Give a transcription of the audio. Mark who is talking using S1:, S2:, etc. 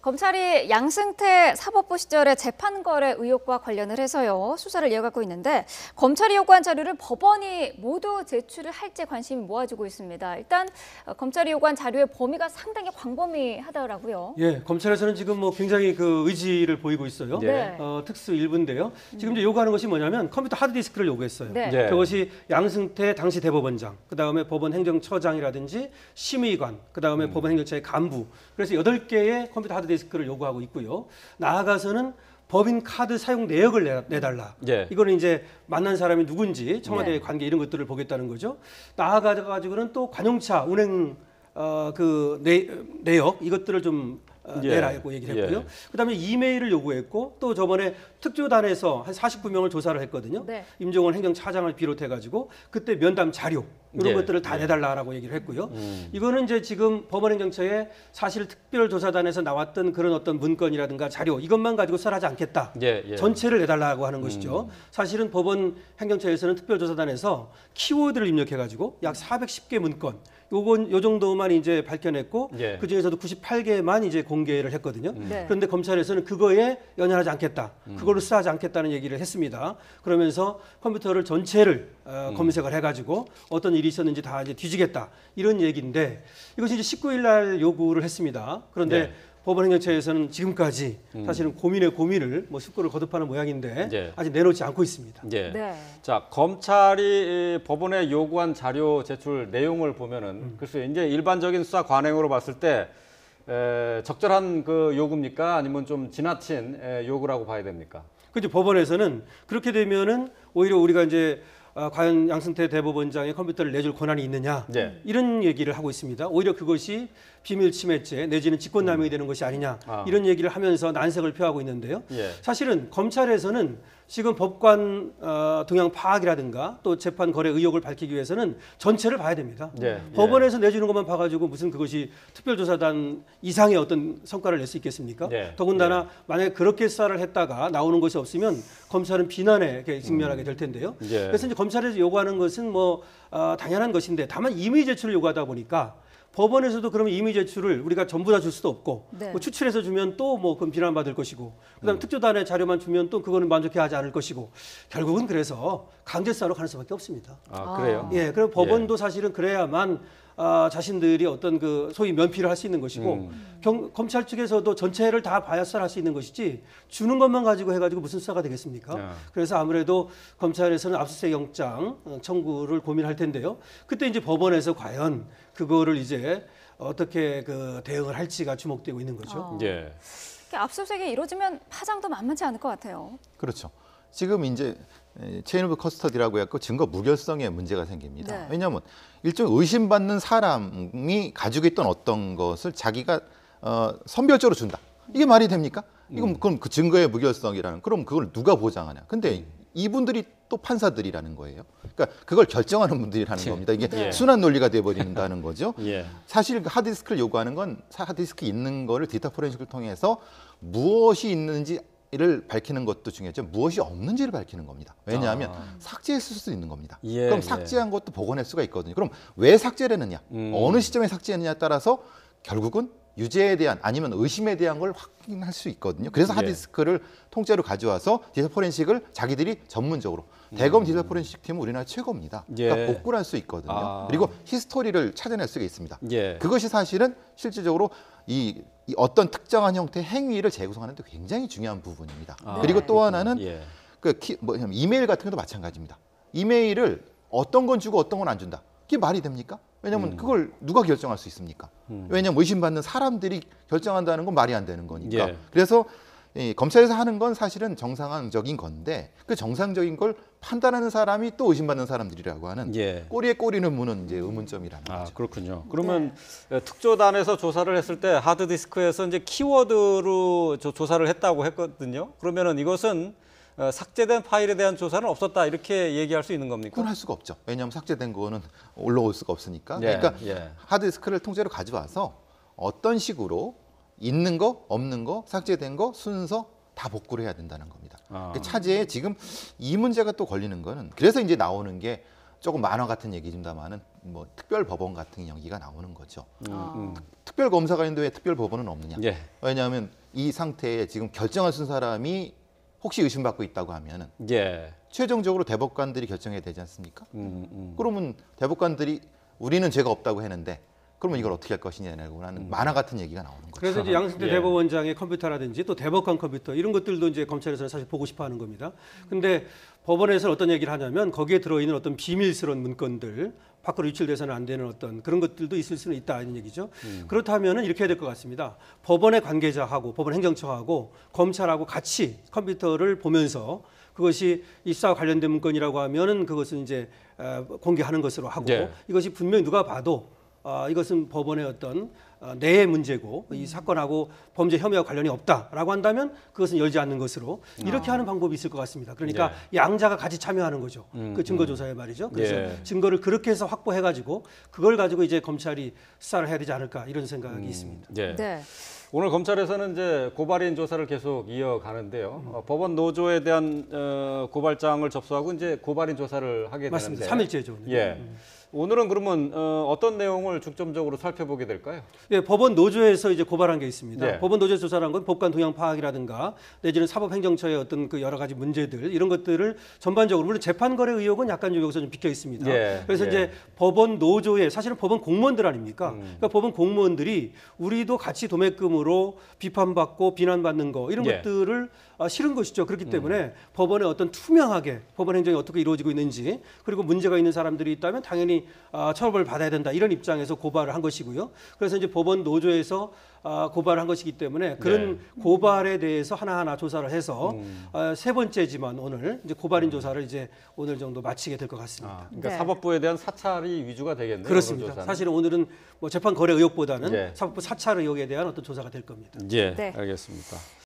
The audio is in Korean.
S1: 검찰이 양승태 사법부 시절의 재판 거래 의혹과 관련을 해서요 수사를 이어가고 있는데 검찰이 요구한 자료를 법원이 모두 제출을 할지 관심이 모아지고 있습니다. 일단 검찰이 요구한 자료의 범위가 상당히 광범위하더라고요.
S2: 예, 검찰에서는 지금 뭐 굉장히 그 의지를 보이고 있어요.
S1: 네.
S2: 특수 일부인데요. 지금 이제 요구하는 것이 뭐냐면 컴퓨터 하드디스크를 요구했어요.
S1: 네.
S3: 네.
S2: 그것이 양승태 당시 대법원장, 그다음에 법원 행정처장이라든지 심의관, 그다음에 법원 행정처의 간부. 그래서 8개의 컴퓨터 하드디스크를 요구하고 있고요. 나아가서는 법인 카드 사용 내역을 내달라.
S3: 예.
S2: 이거는 이제 만난 사람이 누군지 청와대의
S1: 네.
S2: 관계 이런 것들을 보겠다는 거죠. 나아가지고는 또 관용차 운행 내역 이것들을 좀
S3: 예.
S2: 내라고 얘기를 했고요.
S3: 예.
S2: 그다음에 이메일을 요구했고 또 저번에 특조단에서 한 49명을 조사를 했거든요.
S1: 네.
S2: 임종원 행정차장을 비롯해가지고 그때 면담 자료 이런
S3: 예.
S2: 것들을 다 내달라라고 얘기를 했고요. 이거는 이제 지금 법원행정처에 사실 특별조사단에서 나왔던 그런 어떤 문건이라든가 자료 이것만 가지고 수사하지 않겠다.
S3: 예, 예.
S2: 전체를 내달라고 하는 것이죠. 사실은 법원 행정처에서는 특별조사단에서 키워드를 입력해가지고 약 410개 문건 요 정도만 이제 밝혀냈고
S3: 예.
S2: 그 중에서도 98개만 이제 공개를 했거든요.
S1: 네.
S2: 그런데 검찰에서는 그거에 연연하지 않겠다. 그거를 수사하지 않겠다는 얘기를 했습니다. 그러면서 컴퓨터를 전체를 검색을 해가지고 어떤 일이 있었는지 다 이제 뒤지겠다. 이런 얘기인데 이것이 이제 19일 날 요구를 했습니다. 그런데
S3: 네.
S2: 법원행정처에서는 지금까지 사실은 고민의 고민을 뭐 숙고를 거듭하는 모양인데
S3: 예.
S2: 아직 내놓지 않고 있습니다.
S3: 예.
S1: 네.
S3: 자, 검찰이 법원에 요구한 자료 제출 내용을 보면은 글쎄 이제 일반적인 수사 관행으로 봤을 때 적절한 그 요구입니까? 아니면 좀 지나친 요구라고 봐야 됩니까?
S2: 그죠. 법원에서는 그렇게 되면은 오히려 우리가 이제 과연 양승태 대법원장의 컴퓨터를 내줄 권한이 있느냐
S3: 네.
S2: 이런 얘기를 하고 있습니다. 오히려 그것이 비밀침해죄 내지는 직권남용이 되는 것이 아니냐 이런 얘기를 하면서 난색을 표하고 있는데요.
S3: 예.
S2: 사실은 검찰에서는 지금 법관 동향 파악이라든가 또 재판 거래 의혹을 밝히기 위해서는 전체를 봐야 됩니다.
S3: 예.
S2: 법원에서 내주는 것만 봐가지고 무슨 그것이 특별조사단 이상의 어떤 성과를 낼 수 있겠습니까?
S3: 예.
S2: 더군다나 만약에 그렇게 수사를 했다가 나오는 것이 없으면 검찰은 비난에 직면하게 될 텐데요.
S3: 예.
S2: 그래서 이제 검찰에서 요구하는 것은 뭐 당연한 것인데 다만 임의 제출을 요구하다 보니까 법원에서도 그러면 임의 제출을 우리가 전부 다 줄 수도 없고
S1: 네.
S2: 뭐 추출해서 주면 또 뭐 그건 비난받을 것이고 그다음 특조단의 자료만 주면 또 그거는 만족해하지 않을 것이고 결국은 그래서 강제 수사로 가는 수밖에 없습니다.
S3: 아, 그래요?
S2: 예, 그럼 법원도 사실은 그래야만 자신들이 어떤 그 소위 면피를 할 수 있는 것이고 검찰 측에서도 전체를 다 봐야 수사를 할 수 있는 것이지 주는 것만 가지고 해가지고 무슨 수사가 되겠습니까?
S3: 야.
S2: 그래서 아무래도 검찰에서는 압수수색 영장 청구를 고민할 텐데요. 그때 이제 법원에서 과연 그거를 이제 어떻게 그 대응을 할지가 주목되고 있는 거죠.
S3: 예.
S1: 압수수색이 이루어지면 파장도 만만치 않을 것 같아요.
S4: 그렇죠. 지금 이제 체인 오브 커스터디라고 해서 증거 무결성에 문제가 생깁니다.
S1: 네.
S4: 왜냐하면 일종의 의심받는 사람이 가지고 있던 어떤 것을 자기가 선별적으로 준다. 이게 말이 됩니까? 이건 그럼 그 증거의 무결성이라는 그럼 그걸 누가 보장하냐? 근데 이분들이 또 판사들이라는 거예요. 그러니까 그걸 결정하는 분들이라는 겁니다. 이게
S3: 네.
S4: 순환 논리가 돼버린다는 거죠.
S3: 예.
S4: 사실 하드디스크를 요구하는 건 하드디스크 있는 거를 데이터 포렌식을 통해서 무엇이 있는지를 밝히는 것도 중요하죠. 무엇이 없는지를 밝히는 겁니다. 왜냐하면 삭제했을 수도 있는 겁니다.
S3: 예,
S4: 그럼
S3: 예.
S4: 삭제한 것도 복원할 수가 있거든요. 그럼 왜 삭제를 했느냐, 어느 시점에 삭제했느냐에 따라서 결국은 유죄에 대한 아니면 의심에 대한 걸 확인할 수 있거든요. 그래서
S3: 예.
S4: 하드디스크를 통째로 가져와서 디지털 포렌식을 자기들이 전문적으로 대검 디지털 포렌식 팀은 우리나라 최고입니다.
S3: 예.
S4: 그러니까 복구를 할 수 있거든요.
S3: 아.
S4: 그리고 히스토리를 찾아낼 수가 있습니다.
S3: 예.
S4: 그것이 사실은 실질적으로 이 어떤 특정한 형태의 행위를 재구성하는 데 굉장히 중요한 부분입니다.
S3: 아,
S4: 그리고 또
S3: 그렇군요.
S4: 하나는
S3: 예.
S4: 이메일 같은 것도 마찬가지입니다. 이메일을 어떤 건 주고 어떤 건 안 준다. 그게 말이 됩니까? 왜냐하면 그걸 누가 결정할 수 있습니까? 왜냐하면 의심받는 사람들이 결정한다는 건 말이 안 되는 거니까.
S3: 예.
S4: 그래서 이 검찰에서 하는 건 사실은 정상적인 건데 그 정상적인 걸 판단하는 사람이 또 의심받는 사람들이라고 하는
S3: 예.
S4: 꼬리에 꼬리는 무는 이제 의문점이라는
S3: 아,
S4: 거죠.
S3: 그렇군요. 그러면 특조단에서 조사를 했을 때 하드디스크에서 이제 키워드로 조사를 했다고 했거든요. 그러면은 이것은 삭제된 파일에 대한 조사는 없었다 이렇게 얘기할 수 있는 겁니까?
S4: 그건 할 수가 없죠. 왜냐하면 삭제된 거는 올라올 수가 없으니까.
S3: 예,
S4: 그러니까
S3: 예.
S4: 하드디스크를 통째로 가져와서 어떤 식으로 있는 거, 없는 거, 삭제된 거 순서 다 복구를 해야 된다는 겁니다.
S3: 아.
S4: 차제에 지금 이 문제가 또 걸리는 거는 그래서 이제 나오는 게 조금 만화 같은 얘기입니다만은 뭐 특별 법원 같은 얘기가 나오는 거죠.
S1: 아.
S4: 특별 검사가 있는데 왜 특별 법원은 없느냐?
S3: 예.
S4: 왜냐하면 이 상태에 지금 결정을 쓴 사람이 혹시 의심받고 있다고 하면은
S3: 예.
S4: 최종적으로 대법관들이 결정해야 되지 않습니까? 그러면 대법관들이 우리는 죄가 없다고 했는데 그러면 이걸 어떻게 할 것이냐라고 하는 만화 같은 얘기가 나오는 거죠.
S2: 그래서 이제 양승태
S3: 예.
S2: 대법원장의 컴퓨터라든지 또 대법관 컴퓨터 이런 것들도 이제 검찰에서는 사실 보고 싶어 하는 겁니다. 근데 법원에서는 어떤 얘기를 하냐면 거기에 들어있는 어떤 비밀스러운 문건들 밖으로 유출돼서는 안 되는 어떤 그런 것들도 있을 수는 있다 이런 얘기죠. 그렇다면은 이렇게 해야 될 것 같습니다. 법원의 관계자하고 법원 행정처하고 검찰하고 같이 컴퓨터를 보면서 그것이 이 수사와 관련된 문건이라고 하면은 그것은 이제 공개하는 것으로 하고
S3: 예.
S2: 이것이 분명히 누가 봐도 이것은 법원의 어떤 내의 문제고 이 사건하고 범죄 혐의와 관련이 없다라고 한다면 그것은 열지 않는 것으로 이렇게 하는 방법이 있을 것 같습니다. 그러니까 양자가 같이 참여하는 거죠. 그 증거 조사에 말이죠. 그래서
S3: 예.
S2: 증거를 그렇게 해서 확보해가지고 그걸 가지고 이제 검찰이 수사를 해야 되지 않을까 이런 생각이 있습니다.
S3: 예.
S1: 네.
S3: 오늘 검찰에서는 이제 고발인 조사를 계속 이어가는데요. 법원 노조에 대한 고발장을 접수하고 이제 고발인 조사를 하게
S2: 맞습니다.
S3: 되는데.
S2: 3일째죠.
S3: 예. 오늘은 그러면 어떤 내용을 중점적으로 살펴보게 될까요?
S2: 예, 법원 노조에서 이제 고발한 게 있습니다.
S3: 예.
S2: 법원 노조에서 조사한 건 법관 동향 파악이라든가 내지는 사법행정처의 어떤 그 여러 가지 문제들 이런 것들을 전반적으로 물론 재판거래 의혹은 약간 여기서 좀 비켜 있습니다.
S3: 예.
S2: 그래서
S3: 예.
S2: 이제 법원 노조에 사실은 법원 공무원들 아닙니까? 그러니까 법원 공무원들이 우리도 같이 도매금으로 비판받고 비난받는 거 이런
S3: 예.
S2: 것들을 싫은 것이죠. 그렇기 때문에 법원에 어떤 투명하게 법원 행정이 어떻게 이루어지고 있는지 그리고 문제가 있는 사람들이 있다면 당연히 처벌을 받아야 된다 이런 입장에서 고발을 한 것이고요. 그래서 이제 법원 노조에서 고발을 한 것이기 때문에 그런 고발에 대해서 하나하나 조사를 해서 세 번째지만 오늘 이제 고발인 조사를 이제 오늘 정도 마치게 될 것 같습니다.
S3: 그러니까
S1: 네.
S3: 사법부에 대한 사찰이 위주가 되겠네요. 오늘
S2: 그렇습니다.
S3: 조사는.
S2: 사실은 오늘은 뭐 재판 거래 의혹보다는
S3: 예.
S2: 사법부 사찰 의혹에 대한 어떤 조사가 될 겁니다.
S3: 예,
S1: 네.
S3: 알겠습니다.